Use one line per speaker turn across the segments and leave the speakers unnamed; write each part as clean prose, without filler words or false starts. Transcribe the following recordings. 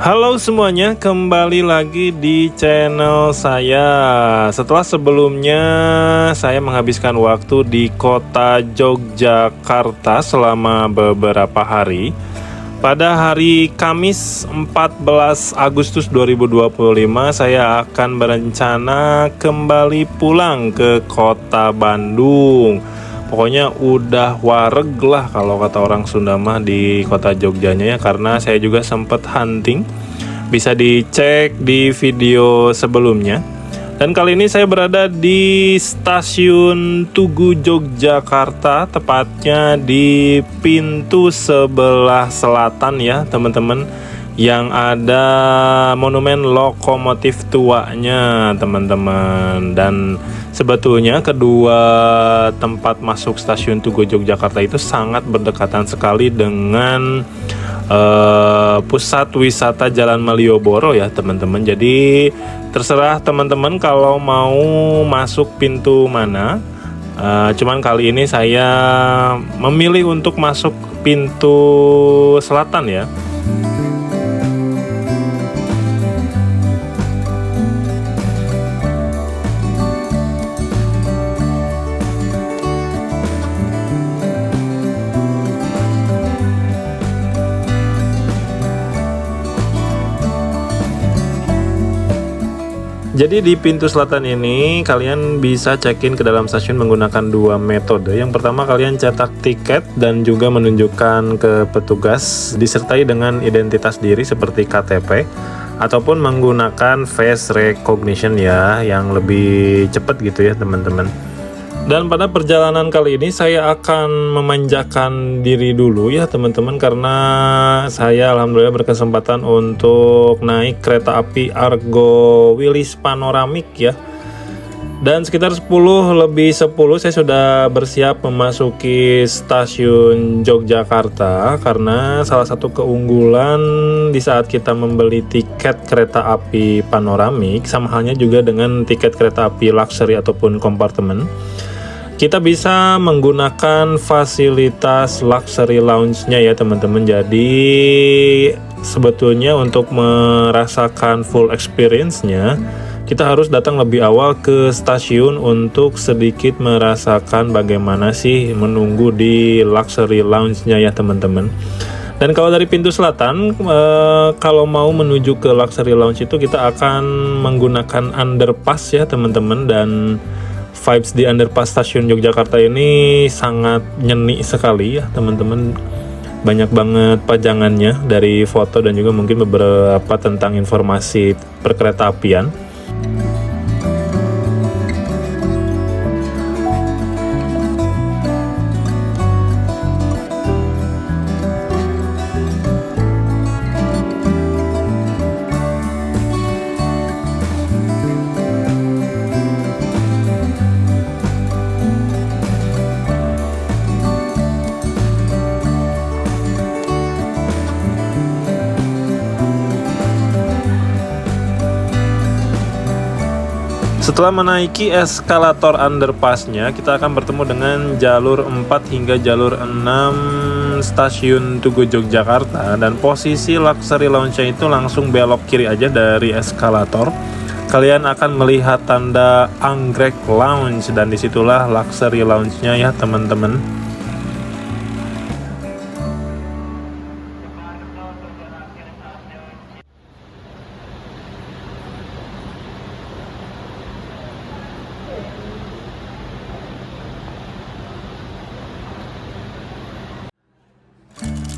Halo semuanya, kembali lagi di channel saya. Setelah sebelumnya saya menghabiskan waktu di kota Yogyakarta selama beberapa hari. Pada hari Kamis 14 Agustus 2025 saya akan berencana kembali pulang ke kota Bandung. Pokoknya udah wareg lah kalau kata orang Sunda mah di kota Jogjanya ya, karena saya juga sempet hunting. Bisa dicek di video sebelumnya. Dan kali ini saya berada di stasiun Tugu Yogyakarta, tepatnya di pintu sebelah selatan ya teman-teman, yang ada monumen lokomotif tuanya teman-teman. Dan sebetulnya kedua tempat masuk stasiun Tugu Yogyakarta itu sangat berdekatan sekali dengan pusat wisata Jalan Malioboro ya teman-teman. Jadi terserah teman-teman kalau mau masuk pintu mana. Cuman kali ini saya memilih untuk masuk pintu selatan ya. Jadi di pintu selatan ini kalian bisa check-in ke dalam stasiun menggunakan dua metode. Yang pertama, kalian cetak tiket dan juga menunjukkan ke petugas disertai dengan identitas diri seperti KTP, ataupun menggunakan face recognition ya, yang lebih cepat gitu ya teman-teman. Dan pada perjalanan kali ini saya akan memanjakan diri dulu ya teman-teman, karena saya alhamdulillah berkesempatan untuk naik kereta api Argo Wilis Panoramik ya. Dan sekitar 10:10 saya sudah bersiap memasuki stasiun Yogyakarta, karena salah satu keunggulan di saat kita membeli tiket kereta api panoramik, sama halnya juga dengan tiket kereta api luxury ataupun kompartemen, kita bisa menggunakan fasilitas luxury lounge-nya ya teman-teman. Jadi sebetulnya untuk merasakan full experience-nya, kita harus datang lebih awal ke stasiun untuk sedikit merasakan bagaimana sih menunggu di luxury lounge-nya ya teman-teman. Dan kalau dari pintu selatan, kalau mau menuju ke luxury lounge itu kita akan menggunakan underpass ya teman-teman. Dan vibes di underpass stasiun Yogyakarta ini sangat nyeni sekali ya teman-teman. Banyak banget pajangannya dari foto dan juga mungkin beberapa tentang informasi perkereta apian. Setelah menaiki eskalator underpassnya, kita akan bertemu dengan jalur 4 hingga jalur 6 stasiun Tugu Yogyakarta. Dan posisi luxury lounge-nya itu langsung belok kiri aja dari eskalator. Kalian akan melihat tanda Anggrek Lounge, dan disitulah luxury lounge-nya ya teman-teman.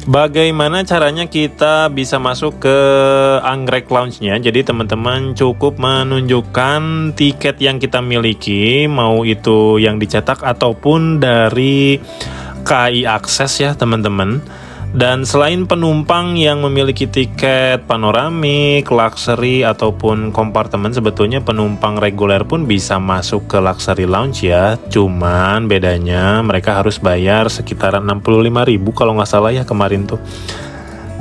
Bagaimana caranya kita bisa masuk ke Anggrek Lounge-nya? Jadi teman-teman cukup menunjukkan tiket yang kita miliki, mau itu yang dicetak ataupun dari KAI Akses ya teman-teman. Dan selain penumpang yang memiliki tiket panoramik, luxury ataupun kompartemen, sebetulnya penumpang reguler pun bisa masuk ke luxury lounge ya. Cuman bedanya mereka harus bayar sekitar 65.000 kalau nggak salah ya kemarin tuh.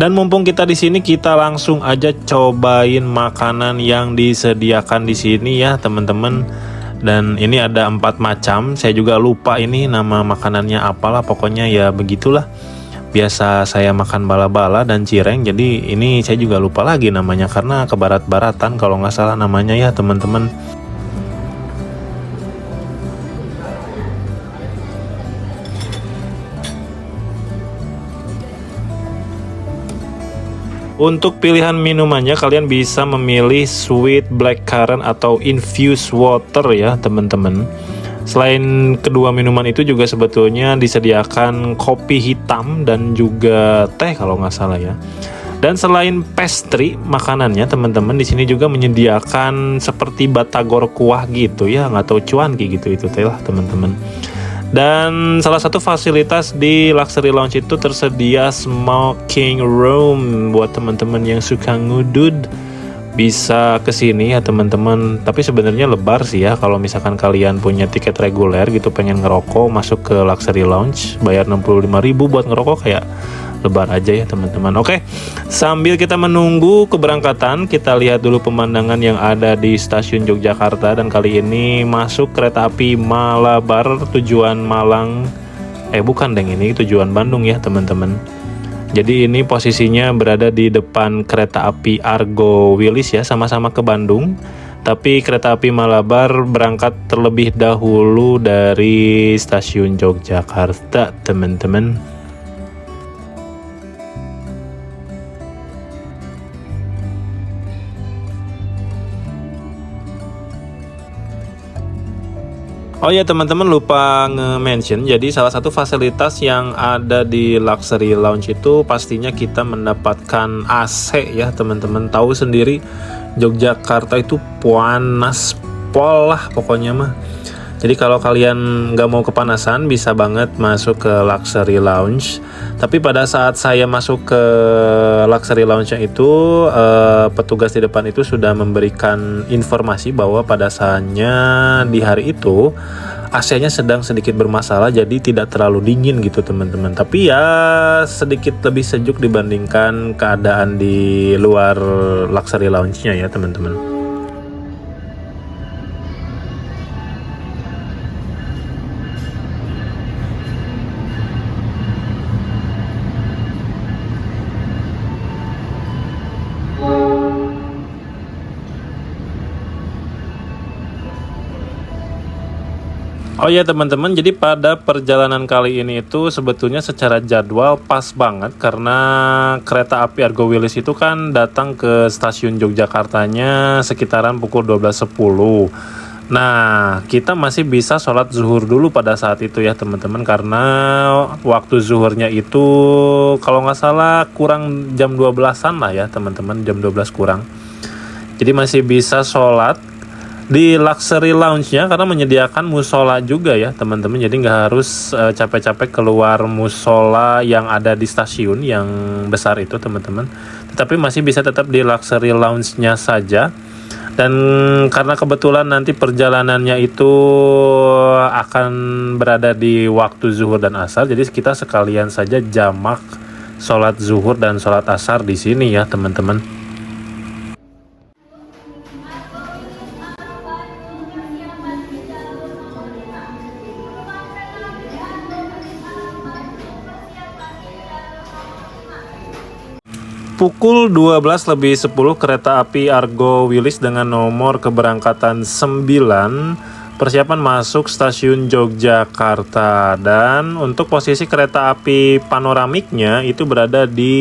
Dan mumpung kita di sini, kita langsung aja cobain makanan yang disediakan di sini ya teman-teman. Dan ini ada 4 macam, saya juga lupa ini nama makanannya apalah, pokoknya ya begitulah. biasa saya makan bala-bala dan cireng, jadi ini saya juga lupa lagi namanya karena ke barat-baratan kalau nggak salah namanya ya teman-teman. Untuk pilihan minumannya kalian bisa memilih sweet blackcurrant atau infused water ya teman-teman. Selain kedua minuman itu juga sebetulnya disediakan kopi hitam dan juga teh kalau nggak salah ya. Dan selain pastry makanannya teman-teman di sini juga menyediakan seperti batagor kuah gitu ya, nggak tahu cuanki gitu itu teh lah teman-teman. Dan salah satu fasilitas di Luxury Lounge itu tersedia smoking room buat teman-teman yang suka ngudud. Bisa ke sini ya teman-teman. Tapi sebenarnya lebar sih ya kalau misalkan kalian punya tiket reguler gitu pengen ngerokok masuk ke Luxury Lounge bayar 65.000 buat ngerokok kayak lebar aja ya teman-teman. Oke, sambil kita menunggu keberangkatan, kita lihat dulu pemandangan yang ada di stasiun Yogyakarta. Dan kali ini masuk kereta api Malabar tujuan Malang. Bukan deng, ini tujuan Bandung ya teman-teman. Jadi ini posisinya berada di depan kereta api Argo Wilis ya, sama-sama ke Bandung. Tapi kereta api Malabar berangkat terlebih dahulu dari stasiun Yogyakarta teman-teman. Oh ya teman-teman, lupa nge-mention, jadi salah satu fasilitas yang ada di Luxury Lounge itu pastinya kita mendapatkan AC ya teman-teman. Tahu sendiri Yogyakarta itu panas pol lah pokoknya mah. Jadi kalau kalian nggak mau kepanasan bisa banget masuk ke Luxury Lounge. Tapi pada saat saya masuk ke Luxury Lounge itu petugas di depan itu sudah memberikan informasi bahwa pada saatnya di hari itu AC-nya sedang sedikit bermasalah, jadi tidak terlalu dingin gitu teman-teman. Tapi ya sedikit lebih sejuk dibandingkan keadaan di luar Luxury Lounge-nya ya teman-teman. Oh ya teman-teman, jadi pada perjalanan kali ini itu sebetulnya secara jadwal pas banget karena kereta api Argo Wilis itu kan datang ke stasiun Yogyakartanya sekitaran pukul 12.10. Nah, kita masih bisa sholat zuhur dulu pada saat itu ya teman-teman, karena waktu zuhurnya itu kalau nggak salah kurang jam 12-an lah ya teman-teman, jam 12 kurang. Jadi masih bisa sholat di Luxury Lounge-nya karena menyediakan musola juga ya teman-teman. Jadi nggak harus capek-capek keluar musola yang ada di stasiun yang besar itu teman-teman. Tetapi masih bisa tetap di Luxury Lounge-nya saja. Dan karena kebetulan nanti perjalanannya itu akan berada di waktu zuhur dan asar, jadi kita sekalian saja jamak sholat zuhur dan sholat asar di sini ya teman-teman. Pukul 12.10 kereta api Argo Wilis dengan nomor keberangkatan 9 persiapan masuk stasiun Yogyakarta. Dan untuk posisi kereta api panoramiknya itu berada di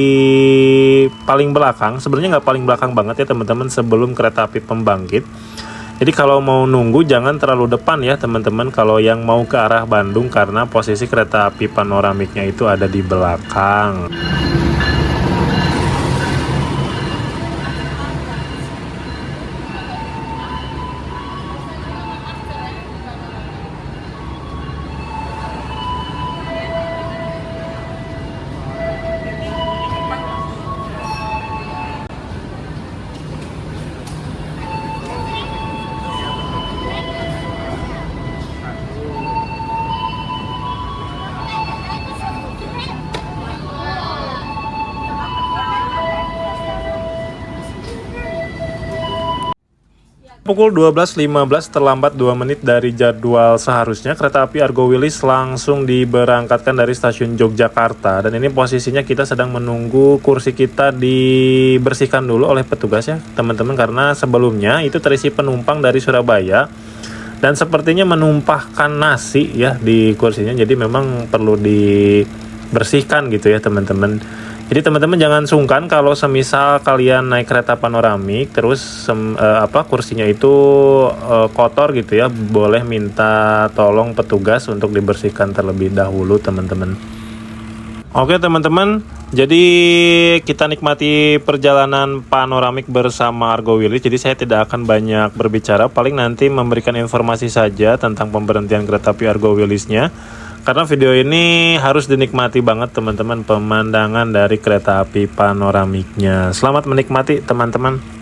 paling belakang. Sebenarnya nggak paling belakang banget ya teman-teman, sebelum kereta api pembangkit. Jadi kalau mau nunggu jangan terlalu depan ya teman-teman kalau yang mau ke arah Bandung, karena posisi kereta api panoramiknya itu ada di belakang. Pukul 12.15 terlambat 2 menit dari jadwal seharusnya, kereta api Argo Wilis langsung diberangkatkan dari stasiun Yogyakarta. Dan ini posisinya kita sedang menunggu kursi kita dibersihkan dulu oleh petugas ya teman-teman, karena sebelumnya itu terisi penumpang dari Surabaya dan sepertinya menumpahkan nasi ya di kursinya, jadi memang perlu dibersihkan gitu ya teman-teman. Jadi teman-teman jangan sungkan kalau semisal kalian naik kereta panoramik terus kursinya itu kotor gitu ya, boleh minta tolong petugas untuk dibersihkan terlebih dahulu teman-teman. Oke teman-teman, jadi kita nikmati perjalanan panoramik bersama Argo Wilis. Jadi saya tidak akan banyak berbicara, paling nanti memberikan informasi saja tentang pemberhentian kereta api Argo Wilisnya. Karena video ini harus dinikmati banget teman-teman, pemandangan dari kereta api panoramiknya. Selamat menikmati teman-teman.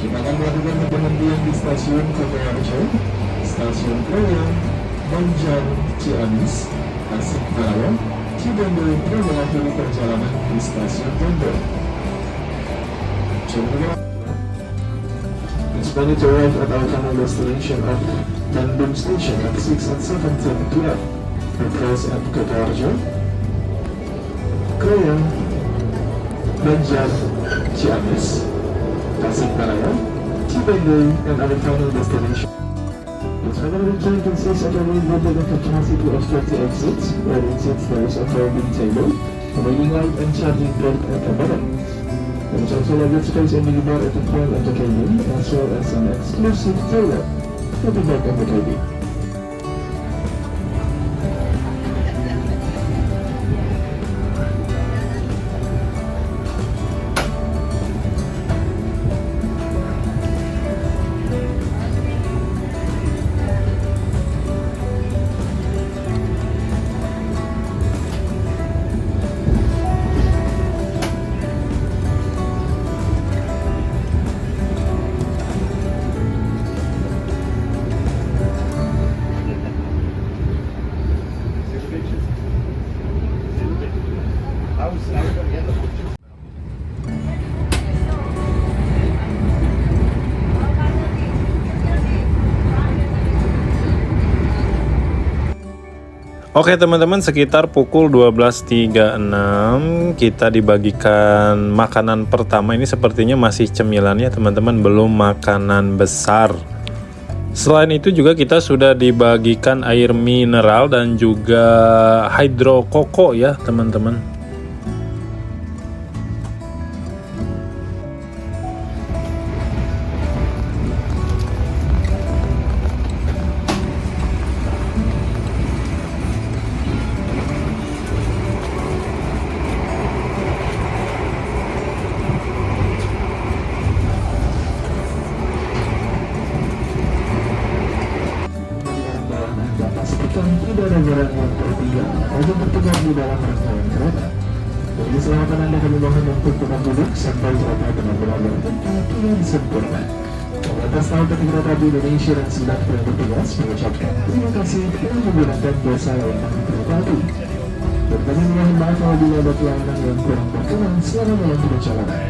Kita akan melakukan pemberhentian di stasiun Kotoarjo, stasiun Krayang, Banjar, Ciamis, Tasikmalaya, Cibendol, dan mengakhiri perjalanan di stasiun Bendol. It's ready to arrive at our final destination of Bandung Station at 6 and 7:10 p.m. Across at Kotoarjo, Krayang, Banjar, Ciamis, Tasikmalaya, Cibendol, and our final destination. The travel train consists of a main with a capacity of 38 seats, where in seats there is a folding table, a waiting light and charging port at the bottom. There is also luggage space and minibar at the front of the cabin, as well as an exclusive toilet at the back of the cabin.
Oke teman-teman, sekitar pukul 12.36 kita dibagikan makanan pertama. Ini sepertinya masih cemilan ya teman-teman, belum makanan besar. Selain itu juga kita sudah dibagikan air mineral dan juga hydro koko ya teman-teman.
Tidak ada jarak yang tertinggal untuk bertugas di dalam rangkaian kereta. Bagi keselamatan Anda kami mohon untuk tetap duduk sampai kereta benar-benar berhenti dengan sempurna. Atas nama PT Kereta Api Indonesia dan segenap yang bertugas mengucapkan terima kasih telah menggunakan jasa layanan kereta api. Dan kami mohon maaf apabila ada pelayanan yang kurang berkenan selama dalam perjalanan.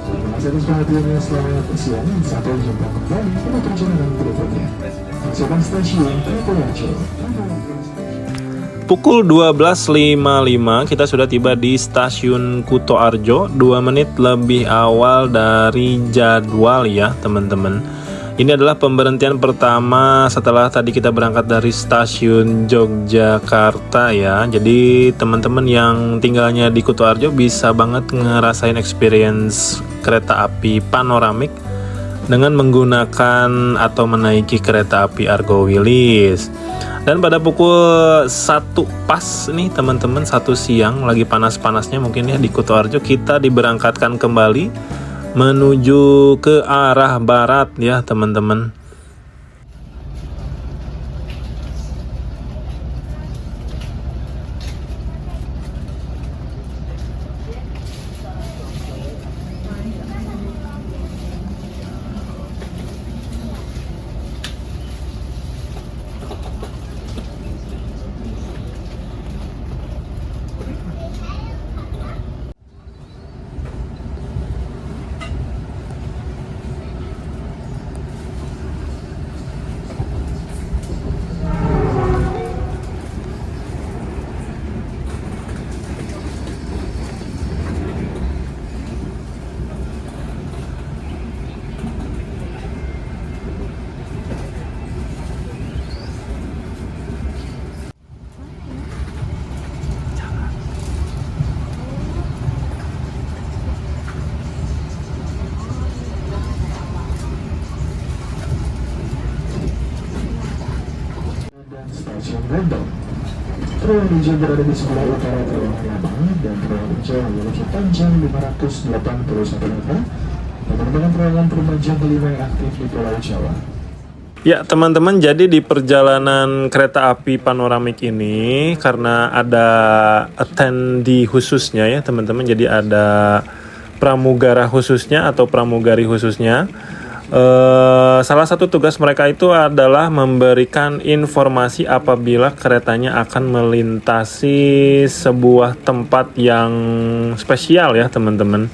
Terima kasih atas perhatiannya, selamat siang, sampai jumpa kembali pada perjalanan berikutnya. Masukkan stasiun Kotoarjo.
Pukul 12.55 kita sudah tiba di stasiun Kutoarjo, 2 menit lebih awal dari jadwal ya teman-teman. Ini adalah pemberhentian pertama setelah tadi kita berangkat dari stasiun Yogyakarta ya. Jadi teman-teman yang tinggalnya di Kutoarjo bisa banget ngerasain experience kereta api panoramik dengan menggunakan atau menaiki kereta api Argo Wilis. Dan pada pukul 1 pas nih teman-teman, 1 siang, lagi panas-panasnya mungkin ya di Kutoarjo, kita diberangkatkan kembali menuju ke arah barat ya teman-teman.
Stasiun Rembang. Terowongan hijau berada di sebelah utara terowongan lama dan terowongan hijau memiliki panjang 581 meter dan merupakan terowongan permajaan kelima yang aktif di Pulau Jawa.
Ya teman-teman, jadi di perjalanan kereta api panoramik ini karena ada attendee khususnya ya teman-teman, jadi ada pramugara khususnya atau pramugari khususnya. Salah satu tugas mereka itu adalah memberikan informasi apabila keretanya akan melintasi sebuah tempat yang spesial ya teman-teman,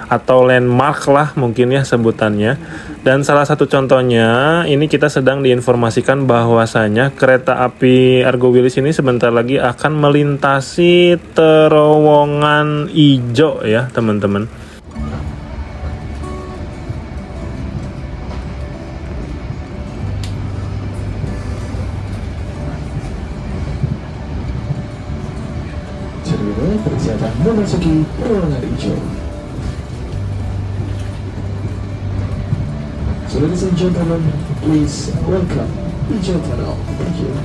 atau landmark lah mungkin ya sebutannya. Dan salah satu contohnya ini kita sedang diinformasikan bahwasanya kereta api Argo Wilis ini sebentar lagi akan melintasi terowongan ijo ya teman-teman.
Persiapan memasuki terowongan hijau. So ladies and gentlemen, please welcome Hijau Tunnel. Thank you.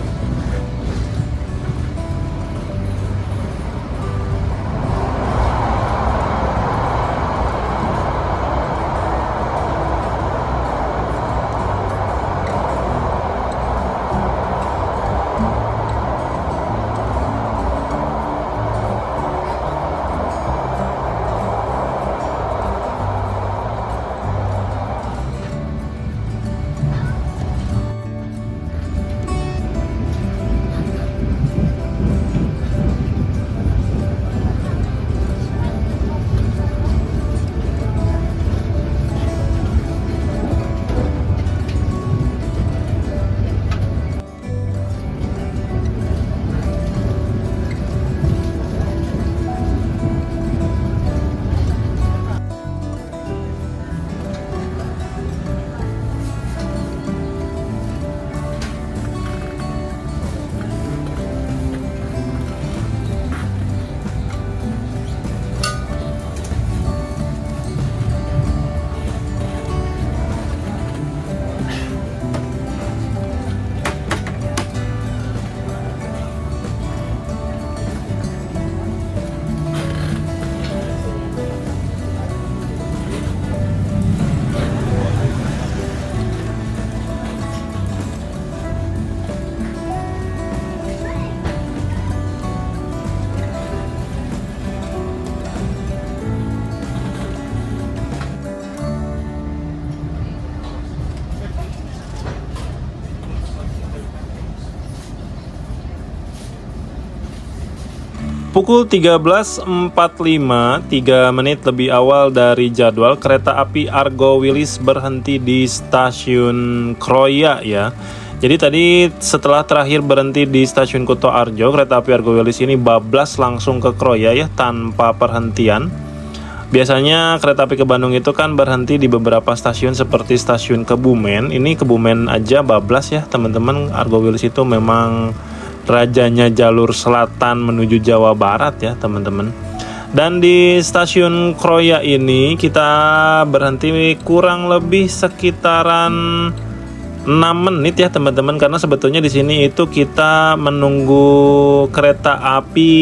Pukul 13.45, 3 menit lebih awal dari jadwal, kereta api Argo Wilis berhenti di stasiun Kroya ya. Jadi tadi setelah terakhir berhenti di stasiun Kutoarjo, kereta api Argo Wilis ini bablas langsung ke Kroya ya, tanpa perhentian. Biasanya kereta api ke Bandung itu kan berhenti di beberapa stasiun seperti stasiun Kebumen. Ini Kebumen aja bablas ya teman-teman. Argo Wilis itu memang rajanya jalur selatan menuju Jawa Barat ya teman-teman. Dan di stasiun Kroya ini kita berhenti kurang lebih sekitaran 6 menit ya teman-teman, karena sebetulnya di sini itu kita menunggu kereta api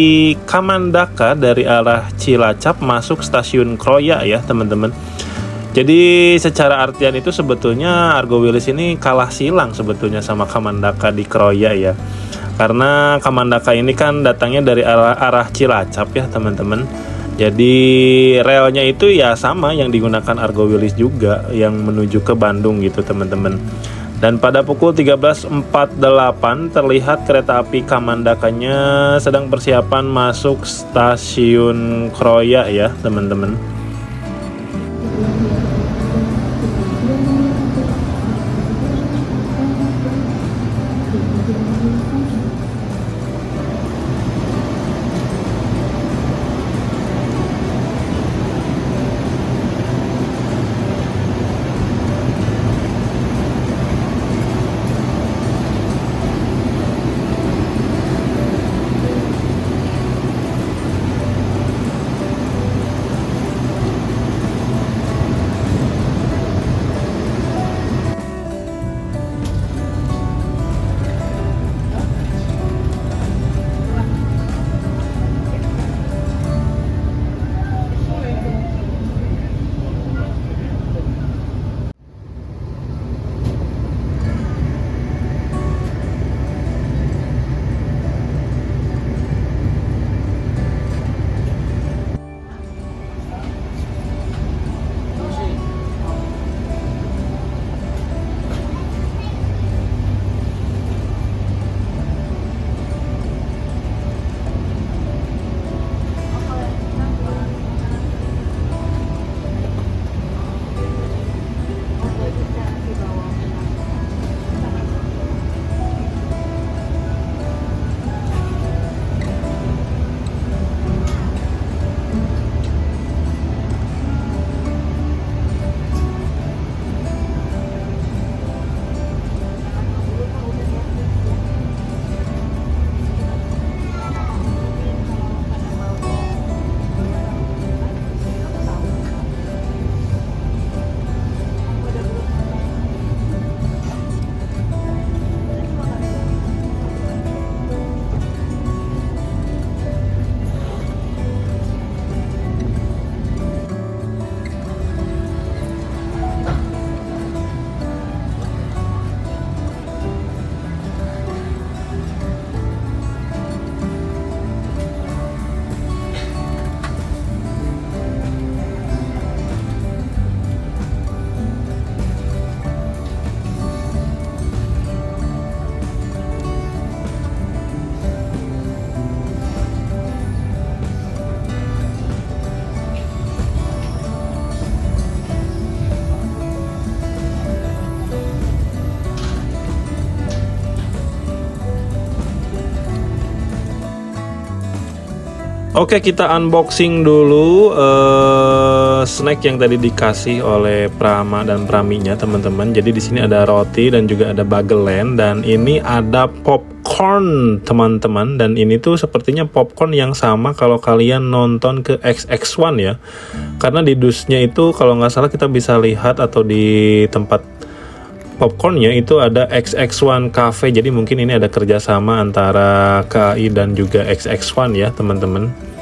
Kamandaka dari arah Cilacap masuk stasiun Kroya ya teman-teman. Jadi secara artian itu sebetulnya Argo Wilis ini kalah silang sebetulnya sama Kamandaka di Kroya ya. Karena Kamandaka ini kan datangnya dari arah Cilacap ya teman-teman. Jadi relnya itu ya sama yang digunakan Argo Wilis juga, yang menuju ke Bandung gitu teman-teman. Dan pada pukul 13.48 terlihat kereta api Kamandakanya sedang persiapan masuk stasiun Kroya ya teman-teman. Oke, kita unboxing dulu snack yang tadi dikasih oleh Prama dan Praminya, teman-teman. Jadi di sini ada roti dan juga ada bagelen, dan ini ada popcorn, teman-teman. Dan ini tuh sepertinya popcorn yang sama kalau kalian nonton ke XX1 ya. Karena di dusnya itu kalau nggak salah kita bisa lihat, atau di tempat popcornnya itu ada XX1 Cafe. Jadi mungkin ini ada kerjasama antara KAI dan juga XX1 ya teman-teman.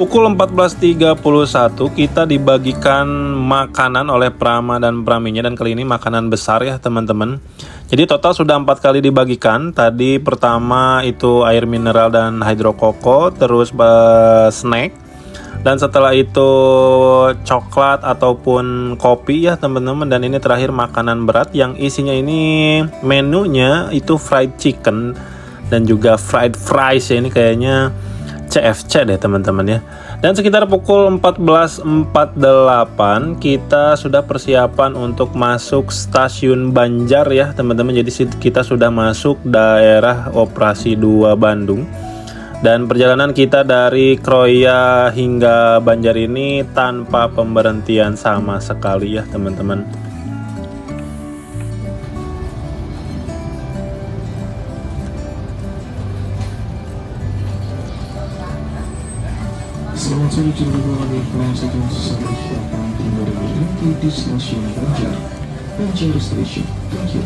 Pukul 14.31 kita dibagikan makanan oleh Prama dan Praminya, dan kali ini makanan besar ya teman-teman. Jadi total sudah 4 kali dibagikan. Tadi pertama itu air mineral dan hidrokoko, terus snack, dan setelah itu coklat ataupun kopi ya teman-teman. Dan ini terakhir makanan berat yang isinya ini menunya itu fried chicken dan juga fried fries ya, ini kayaknya CFC deh teman-teman ya. Dan sekitar pukul 14.48 kita sudah persiapan untuk masuk stasiun Banjar ya teman-teman. Jadi kita sudah masuk daerah operasi 2 Bandung. Dan perjalanan kita dari Kroya hingga Banjar ini tanpa pemberhentian sama sekali ya teman-teman.
Selamat sore Cirebon, perasaan sesuatu yang timur berhenti di stasiun Banjar Station. Thank you.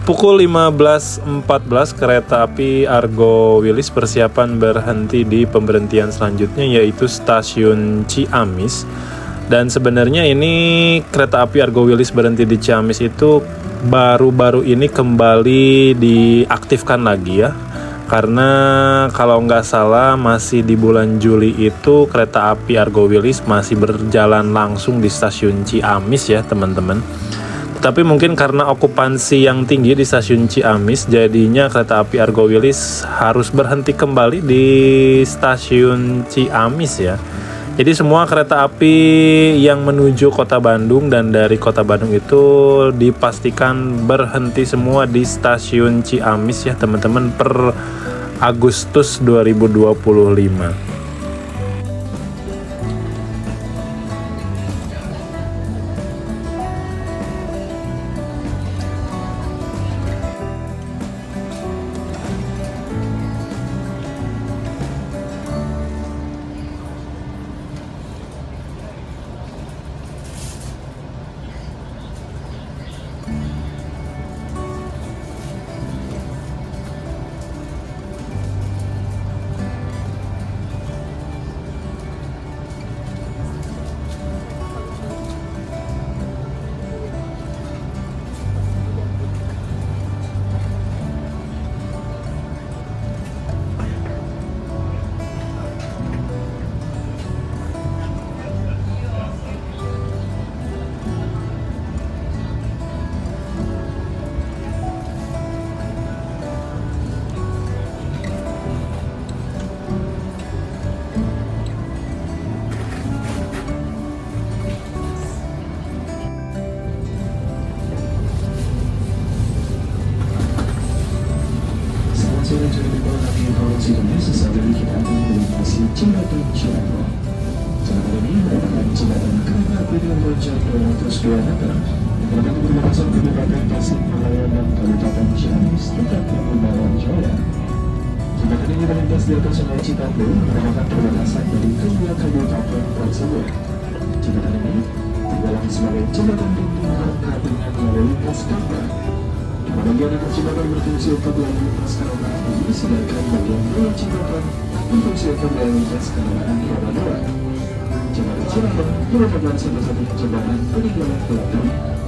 Pukul 15.14 kereta api Argo Wilis persiapan berhenti di pemberhentian selanjutnya, yaitu stasiun Ciamis. Dan sebenarnya ini kereta api Argo Wilis berhenti di Ciamis itu baru-baru ini kembali diaktifkan lagi ya. Karena kalau nggak salah masih di bulan Juli itu kereta api Argo Wilis masih berjalan langsung di stasiun Ciamis ya teman-teman. Tapi mungkin karena okupansi yang tinggi di stasiun Ciamis, jadinya kereta api Argo Wilis harus berhenti kembali di stasiun Ciamis ya. Jadi semua kereta api yang menuju kota Bandung dan dari kota Bandung itu dipastikan berhenti semua di stasiun Ciamis ya teman-teman per Agustus 2025.
selanjutnya sesaat lagi kita akan melintasi jembatan Cirebon. Jembatan ini merupakan jembatan kereta api dengan panjang 202 meter yang terletak di perbatasan Kabupaten Tasikmalaya dan Kabupaten Ciamis, tepatnya di Bawang Jaya. Jembatan ini melintas di atas Sungai Citarum, merupakan perbatasan dari kedua kabupaten tersebut. Jembatan ini tergolong sebagai jembatan dinding rangka dengan lalu lintas kereta. Bagian atas jembatan berfungsi untuk lalu lintas kendaraan ini, sedangkan bagian bawah jembatan berfungsi untuk lalu lintas kendaraan roda dua. Jembatan Cirebon merupakan satu-satunya jembatan peninggalan Belanda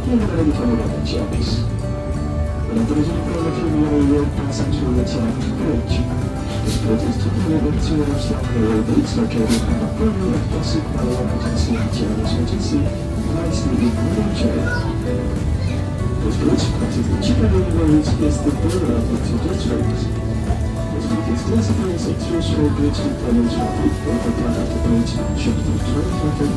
yang berada di Kabupaten Ciamis. Dalam terjadi produk Railway Pasang Surabaya Ciamis Bridge. This bridge is situated to the South Railway Bridge located on the corner of Tasikmalaya Agency and Ciamis Agency, lies within Bawang Jaya. This bridge crosses the Cirebon Road, which is the border of the two districts. This bridge is classified as a two-road bridge with double traffic. The upper part of the bridge shows the train traffic,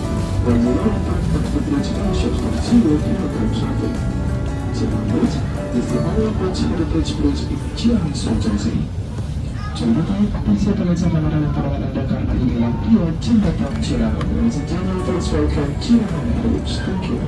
while the lower part of the bridge shows the zero vehicle traffic. Cirebon Bridge is the only bridge bridge in Ciamis Agency. Jangan lupa bisa belajar kamera dan pandangan Anda karena inilah dia jembatan Cirebon. Ladies and gentlemen, please welcome Cirebon Bridge. Thank you.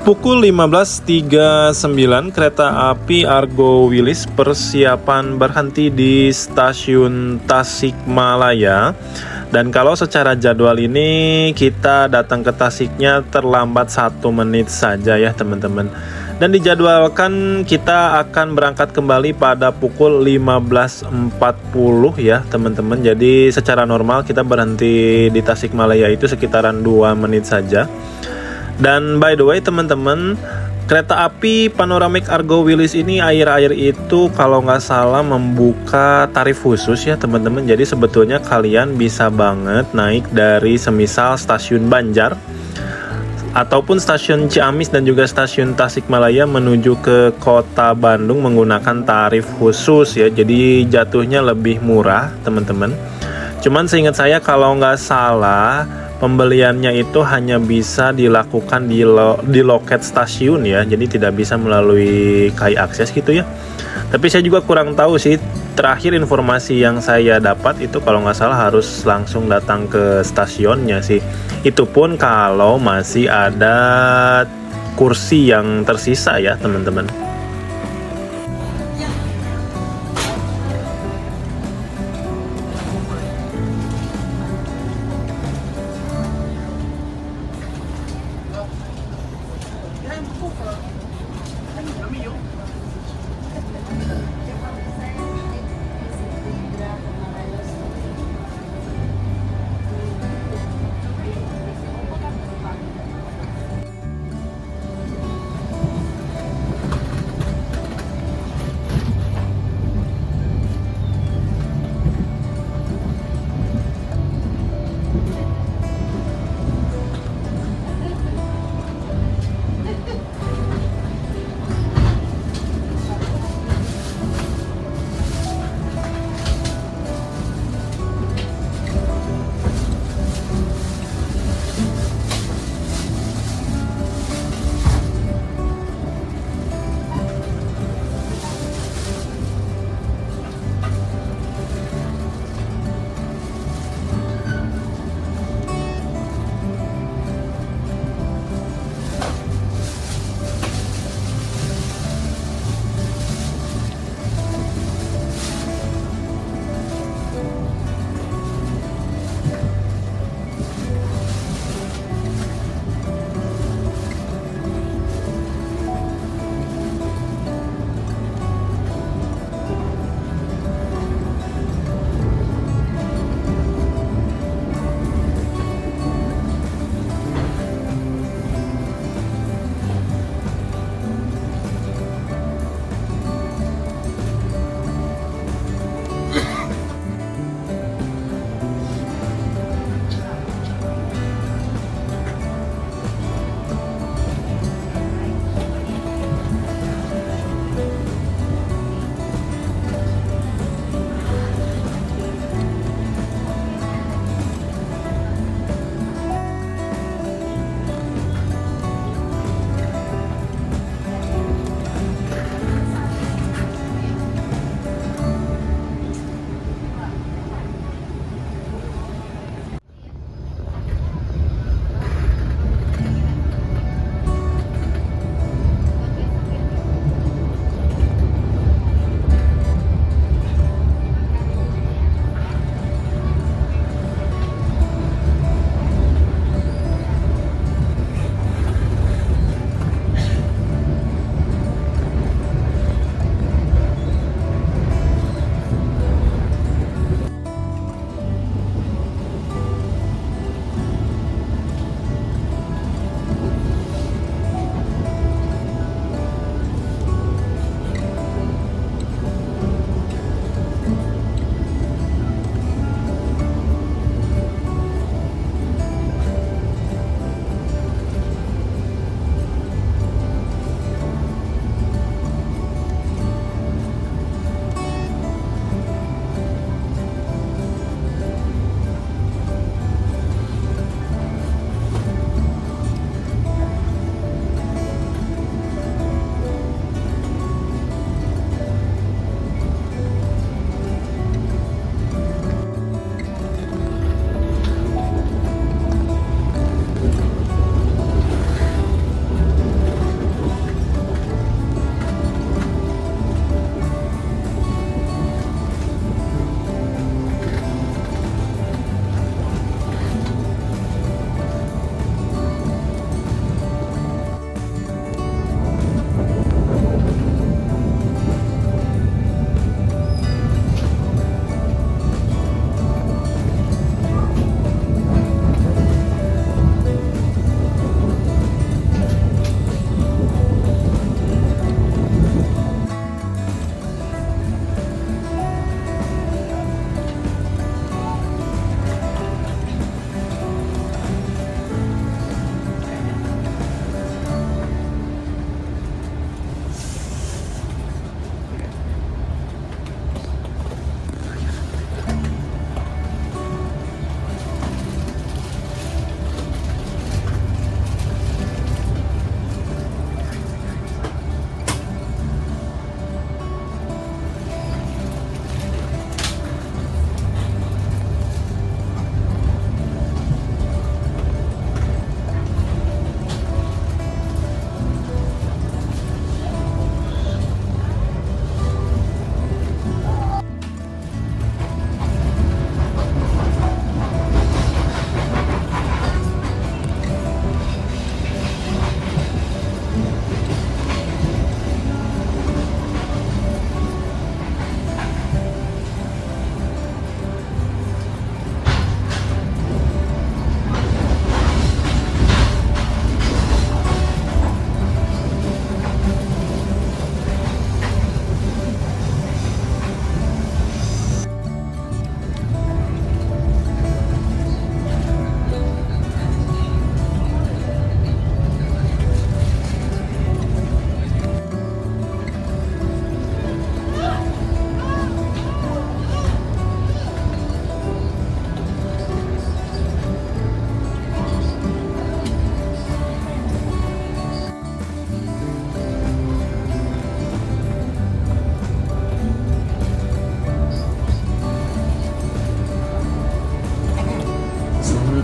Pukul 15.39 kereta api Argo Wilis persiapan berhenti di stasiun Tasikmalaya. Dan kalau secara jadwal ini kita datang ke Tasiknya terlambat 1 menit saja ya teman-teman. Dan dijadwalkan kita akan berangkat kembali pada pukul 15.40 ya teman-teman. Jadi secara normal kita berhenti di Tasikmalaya itu sekitaran 2 menit saja. Dan by the way teman-teman, kereta api Panoramic Argo Wilis ini akhir-akhir itu kalau nggak salah membuka tarif khusus ya teman-teman. Jadi sebetulnya kalian bisa banget naik dari semisal stasiun Banjar ataupun stasiun Ciamis dan juga stasiun Tasikmalaya menuju ke kota Bandung menggunakan tarif khusus ya. Jadi jatuhnya lebih murah teman-teman. Cuman seingat saya kalau nggak salah pembeliannya itu hanya bisa dilakukan di loket stasiun ya, jadi tidak bisa melalui KAI Akses gitu ya. Tapi saya juga kurang tahu sih, terakhir informasi yang saya dapat itu kalau nggak salah harus langsung datang ke stasiunnya sih. Itu pun kalau masih ada kursi yang tersisa ya teman-teman.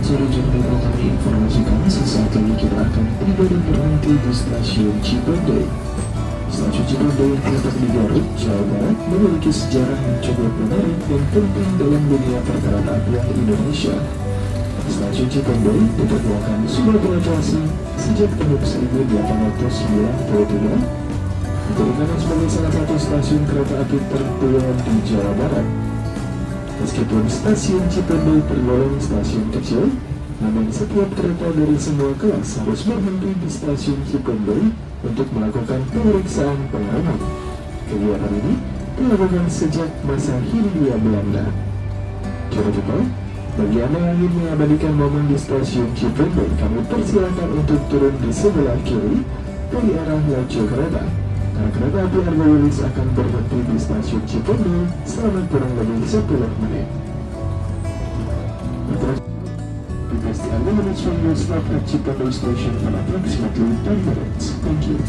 Surujung Depok kami informasikan sesaat lagi kita akan tiba dan berhenti di stasiun Cipendei. Stasiun Cipendei yang terletak di Garut, Jawa Barat memiliki sejarah yang cukup menarik dan penting dalam dunia perkereta apian Indonesia. Stasiun Cipendei diperkenalkan sudah beroperasi sejak tahun 1893, dijadikan sebagai salah satu stasiun kereta api tertua di Jawa Barat. Meskipun stasiun Cipendei tergolong stasiun kecil, namun setiap kereta dari semua kelas harus berhenti di stasiun Cipendei untuk melakukan pemeriksaan pengamanan. Kegiatan ini dilakukan sejak masa Hindia Belanda. Coba bagi Anda yang ingin mengabadikan momen di stasiun Cipendei, kami persilakan untuk turun di sebelah kiri dari arah laju kereta. Karena kereta api Argo Wilis akan berhenti di stasiun Cipendei selama kurang lebih 10 menit. Because the unlimited train will stop at Cipendei station in approximately 10 minutes. Thank you.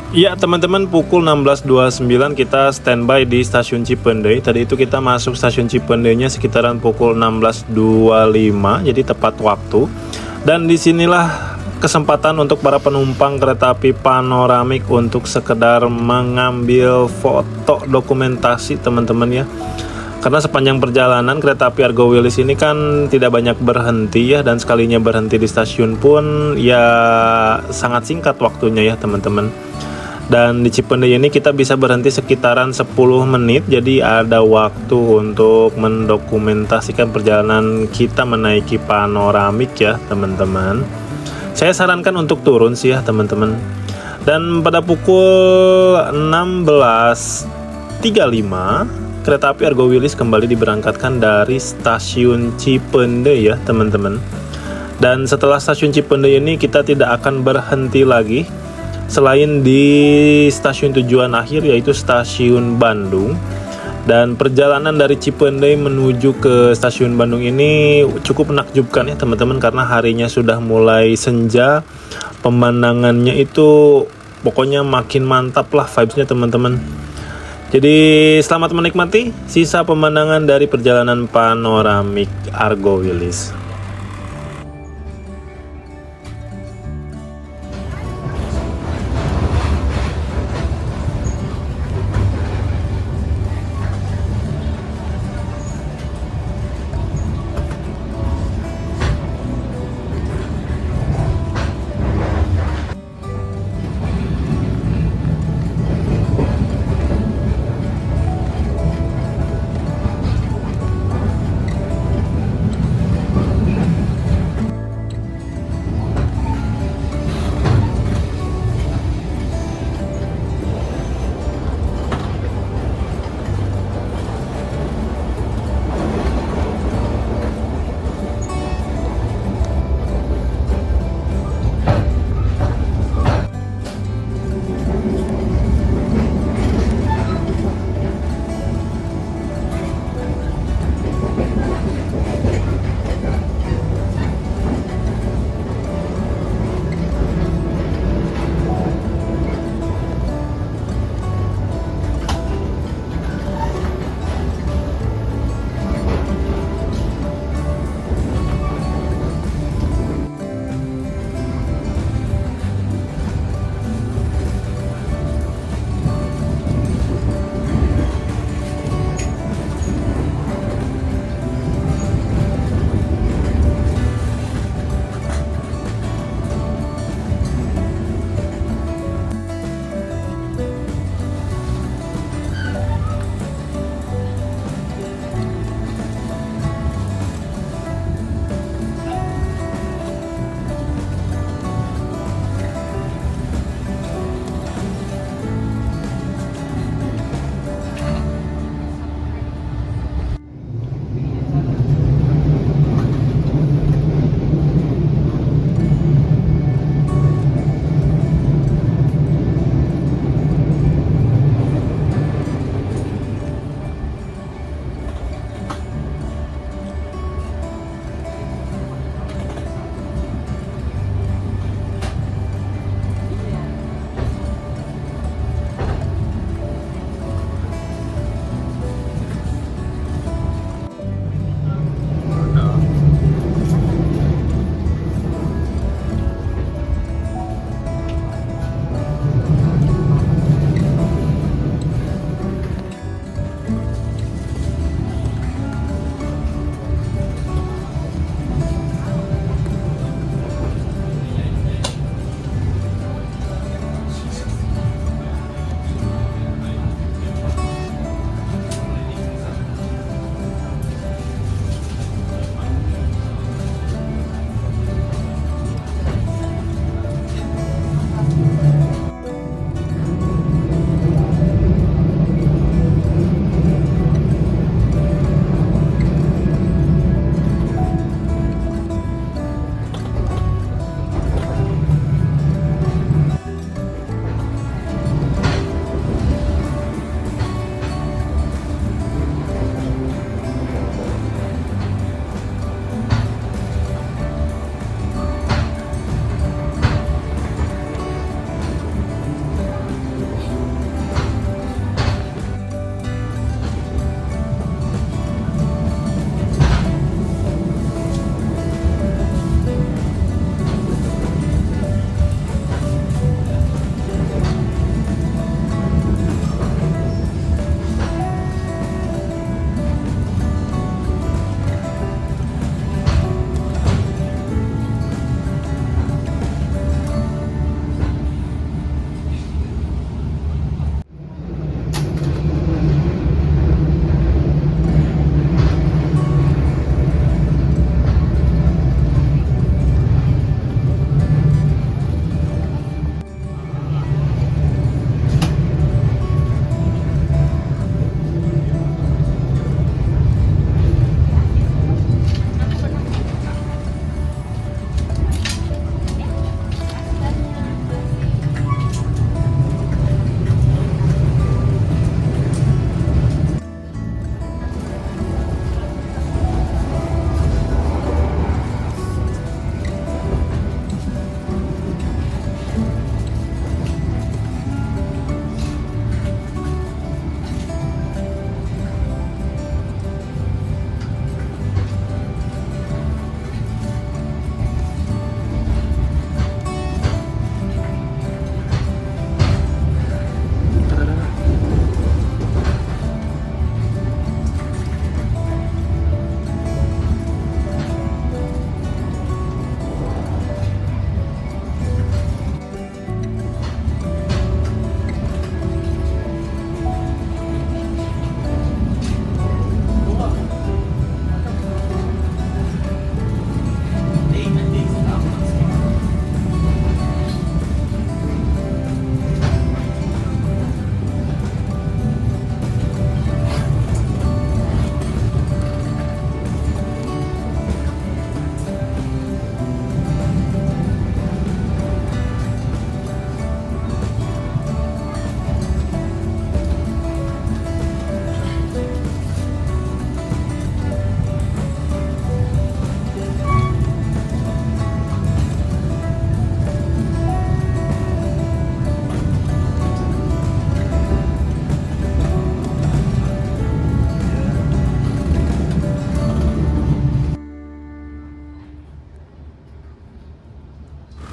Ya teman-teman, pukul 16.29 kita standby di stasiun Cipendei. Tadi itu kita masuk stasiun Cipendei-nya sekitaran pukul 16.25, jadi tepat waktu. Dan disinilah kesempatan untuk para penumpang kereta api panoramik untuk sekedar mengambil foto dokumentasi teman-teman ya. Karena sepanjang perjalanan kereta api Argo Wilis ini kan tidak banyak berhenti ya, dan sekalinya berhenti di stasiun pun ya sangat singkat waktunya ya teman-teman. Dan di Cipendei ini kita bisa berhenti sekitaran 10 menit, jadi ada waktu untuk mendokumentasikan perjalanan kita menaiki panoramik ya teman-teman. Saya sarankan untuk turun sih ya teman-teman. Dan pada pukul 16.35 kereta api Argo Wilis kembali diberangkatkan dari stasiun Cipendei ya teman-teman. Dan setelah stasiun Cipendei ini kita tidak akan berhenti lagi selain di stasiun tujuan akhir, yaitu stasiun Bandung. Dan perjalanan dari Cipendei menuju ke stasiun Bandung ini cukup menakjubkan ya teman-teman, karena harinya sudah mulai senja. Pemandangannya itu pokoknya makin mantap lah vibesnya teman-teman. Jadi selamat menikmati sisa pemandangan dari perjalanan panoramik Argo Wilis.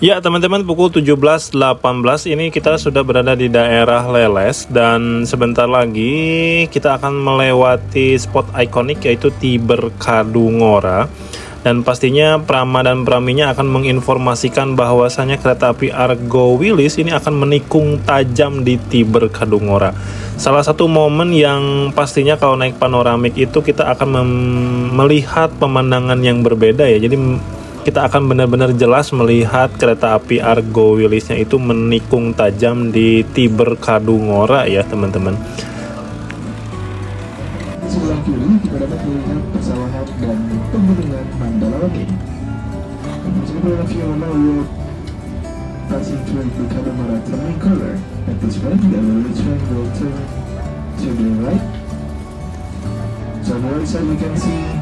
Ya teman-teman, pukul 17.18 ini kita sudah berada di daerah Leles dan sebentar lagi kita akan melewati spot ikonik yaitu Tiber Kadungora. Dan pastinya Prama dan Praminya akan menginformasikan bahwasanya kereta api Argo Wilis ini akan menikung tajam di Tiber Kadungora. Salah satu momen yang pastinya kalau naik panoramik itu kita akan melihat pemandangan yang berbeda ya. Jadi kita akan benar-benar jelas melihat kereta api Argo Wilisnya itu menikung tajam di Tiber Kadungora ya teman-teman.
Di sebelah kiri kita dapat melihat persawahan dan pegunungan Mandalawati. Sebenarnya if you know you're passing through the Kadungora turning corner. At this point, the railway train will turn to the right. So on the right side we can see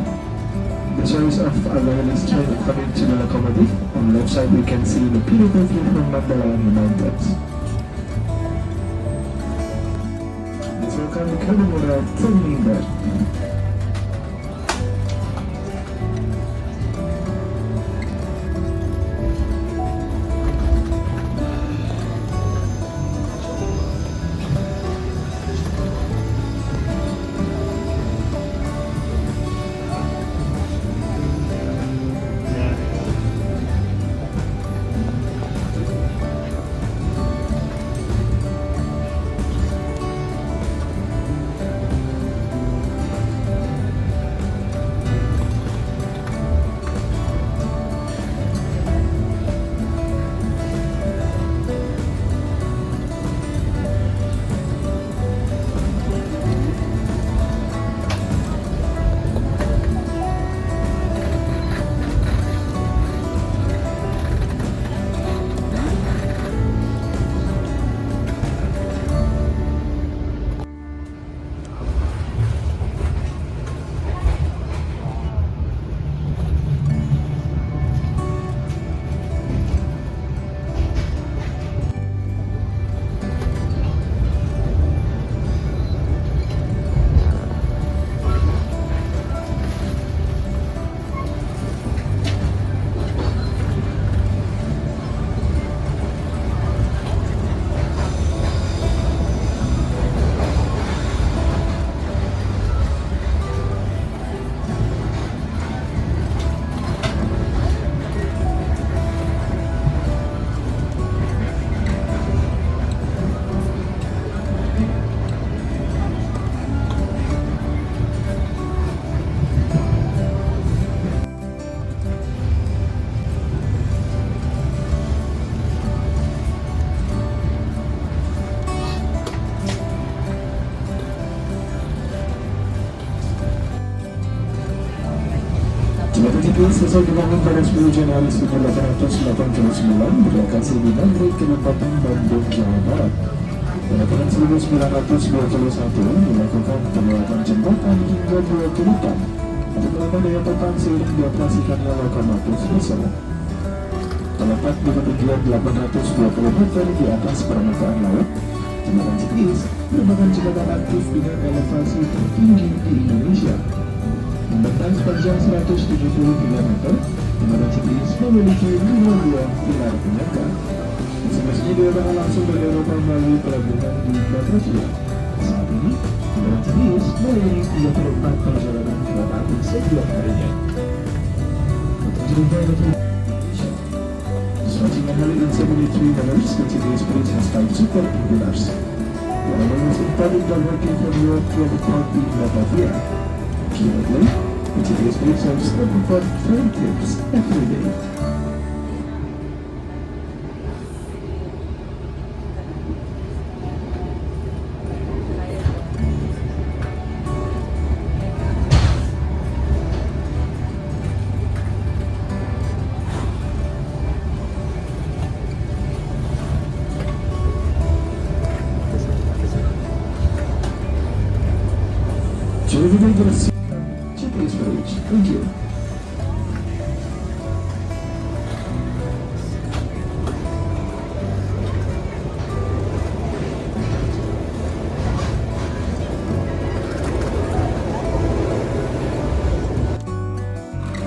the service of Argo Wilis train coming to the locomotive. On the left side we can see the beautiful view from Mandalawati Mountains. This will come to Kadungora turning back. Jembatan Cipil selesai dibangun pada 10 Januari 1889 berlokasi di Nagrek, Kabupaten Bandung, Jawa Barat. Pada tahun 1921 dilakukan perawatan jembatan hingga 2 kelipan untuk menambah daya tahan seiring dioperasikannya lokomotif diesel. Terletak di ketinggian 820 meter di atas permukaan laut, Jembatan Cikilis merupakan jembatan aktif dengan elevasi tertinggi di Indonesia. Membentang sepanjang 170 km, Jembatan Cikilis memiliki 5 buah pilar penyangga. Semestinya dioperasikan langsung dari Eropa melalui pelabuhan di Batavia. Saat ini, Jembatan Cikilis melayani 34 perjalanan kereta api setiap harinya. Untuk cerita Indonesia, stretching 173 meters, the Cikilis Bridge has 5 super pillars. One of the most important are working from Europe to the port in Batavia. Currently, the Cikilis Bridge serves 34 train trips every day. Cikilis Bridge, thank you.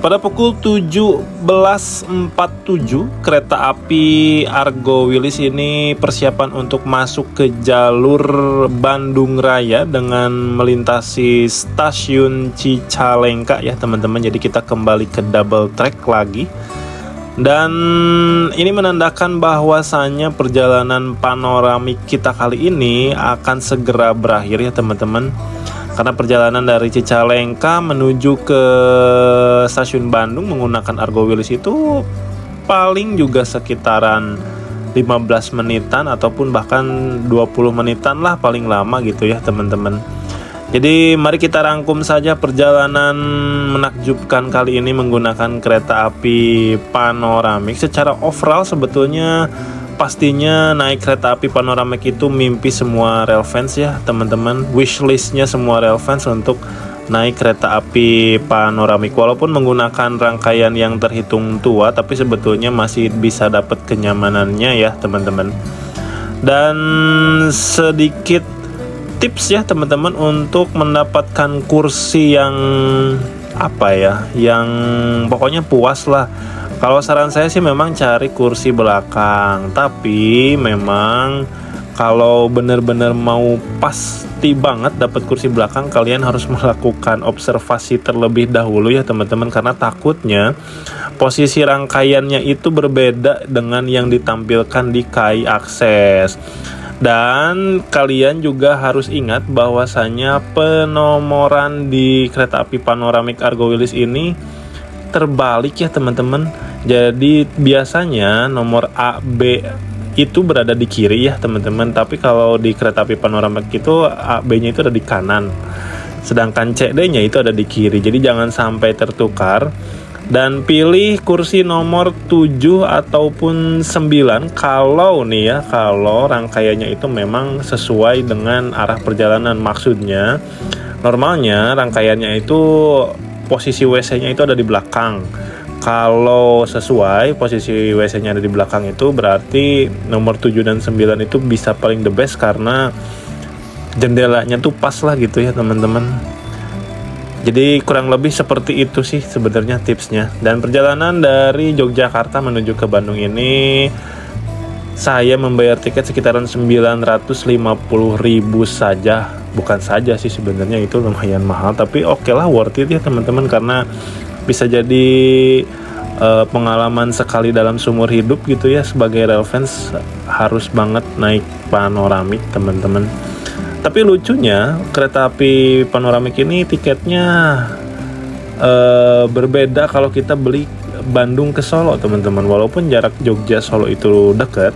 Pada pukul 17.47, kereta api Argo Wilis ini persiapan untuk masuk ke jalur Bandung Raya dengan melintasi stasiun Cicalengka ya teman-teman. Jadi kita kembali ke double track lagi. Dan ini menandakan bahwasannya perjalanan panoramik kita kali ini akan segera berakhir ya teman-teman. Karena perjalanan dari Cicalengka menuju ke stasiun Bandung menggunakan Argo Wilis itu paling juga sekitaran 15 menitan ataupun bahkan 20 menitan lah paling lama gitu ya teman-teman. Jadi mari kita rangkum saja perjalanan menakjubkan kali ini menggunakan kereta api panoramik. Secara overall sebetulnya pastinya naik kereta api panoramik itu mimpi semua rail fans ya teman-teman. Wishlistnya semua rail fans untuk naik kereta api panoramik. Walaupun menggunakan rangkaian yang terhitung tua, tapi sebetulnya masih bisa dapat kenyamanannya ya teman-teman. Dan sedikit tips ya teman-teman untuk mendapatkan kursi yang yang pokoknya puas lah. Kalau saran saya sih memang cari kursi belakang, tapi memang kalau benar-benar mau pasti banget dapat kursi belakang, kalian harus melakukan observasi terlebih dahulu ya teman-teman, karena takutnya posisi rangkaiannya itu berbeda dengan yang ditampilkan di KAI Akses. Dan kalian juga harus ingat bahwasanya penomoran di kereta api panoramik Argo Wilis ini terbalik ya teman-teman. Jadi biasanya nomor A, B itu berada di kiri ya teman-teman. Tapi kalau di kereta api panoramik itu A, B-nya itu ada di kanan. Sedangkan C, D-nya itu ada di kiri. Jadi jangan sampai tertukar. Dan pilih kursi nomor 7 ataupun 9 kalau rangkaiannya itu memang sesuai dengan arah perjalanan. Maksudnya normalnya rangkaiannya itu posisi WC-nya itu ada di belakang. Kalau sesuai posisi WC-nya ada di belakang itu berarti nomor 7 dan 9 itu bisa paling the best karena jendelanya tuh pas lah gitu ya teman-teman. Jadi kurang lebih seperti itu sih sebenarnya tipsnya. Dan perjalanan dari Yogyakarta menuju ke Bandung ini saya membayar tiket sekitaran 950.000 saja. Bukan saja sih sebenarnya, itu lumayan mahal, tapi oke lah, worth it ya teman-teman, karena bisa jadi pengalaman sekali dalam seumur hidup gitu ya. Sebagai rail fans harus banget naik panoramik teman-teman. Tapi lucunya kereta api panoramik ini tiketnya berbeda kalau kita beli Bandung ke Solo teman-teman. Walaupun jarak Jogja Solo itu dekat,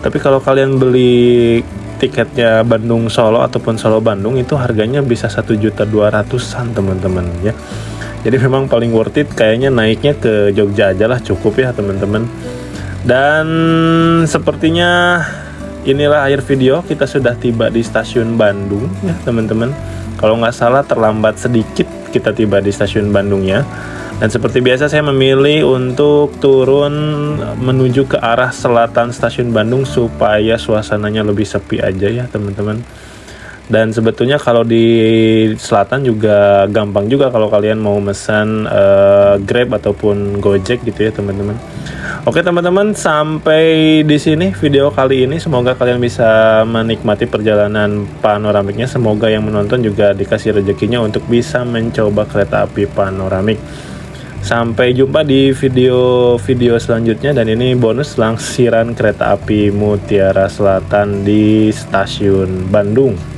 tapi kalau kalian beli tiketnya Bandung Solo ataupun Solo Bandung itu harganya bisa 1.200.000-an teman-teman ya. Jadi memang paling worth it kayaknya naiknya ke Jogja aja lah, cukup ya teman-teman. Dan sepertinya inilah akhir video, kita sudah tiba di stasiun Bandung ya teman-teman. Kalau nggak salah terlambat sedikit kita tiba di stasiun Bandungnya. Dan seperti biasa saya memilih untuk turun menuju ke arah selatan stasiun Bandung supaya suasananya lebih sepi aja ya teman-teman. Dan sebetulnya kalau di selatan juga gampang juga kalau kalian mau pesan Grab ataupun Gojek gitu ya teman-teman. Oke teman-teman, sampai di sini video kali ini. Semoga kalian bisa menikmati perjalanan panoramiknya. Semoga yang menonton juga dikasih rezekinya untuk bisa mencoba kereta api panoramik. Sampai jumpa di video-video selanjutnya. Dan ini bonus langsiran kereta api Mutiara Selatan di stasiun Bandung.